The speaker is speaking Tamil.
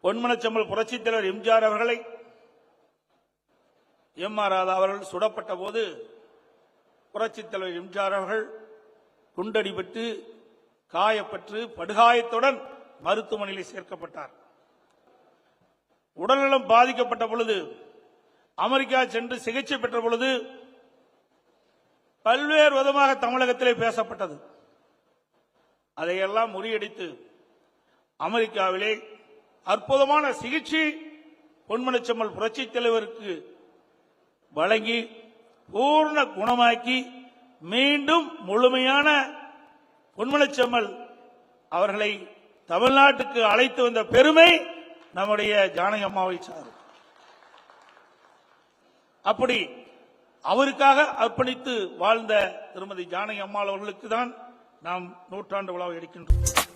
பொன்மனச்செம்மல் புரட்சித் தலைவர் எம்ஜிஆர் அவர்களை எம்.ஆர். ராதா அவர்கள் சுடப்பட்ட போது புரட்சித் தலைவர் எம்ஜிஆர் அவர்கள் குண்டடிபட்டு காயப்பட்டு படுகாயத்துடன் மருத்துவமனையில் சேர்க்கப்பட்டார். உடல்நலம் பாதிக்கப்பட்ட பொழுது அமெரிக்கா சென்று சிகிச்சை பெற்ற பொழுது பல்வேறு விதமாக தமிழகத்திலே பேசப்பட்டது. அதையெல்லாம் முறியடித்து அமெரிக்காவிலே அற்புதமான சிகிச்சை பொன்மனச்செம்மல் புரட்சித் தலைவருக்கு வழங்கி பூர்ண குணமாக்கி மீண்டும் முழுமையான பொன்மனச்செம்மல் அவர்களை தமிழ்நாட்டுக்கு அழைத்து வந்த பெருமை நம்முடைய ஜானகி அம்மாவை சாரும். அப்படி அவருக்காக அர்ப்பணித்து வாழ்ந்த திருமதி ஜானகி அம்மாள் அவர்களுக்கு தான் நாம் நூற்றாண்டு விழாவை எடுக்கின்றோம்.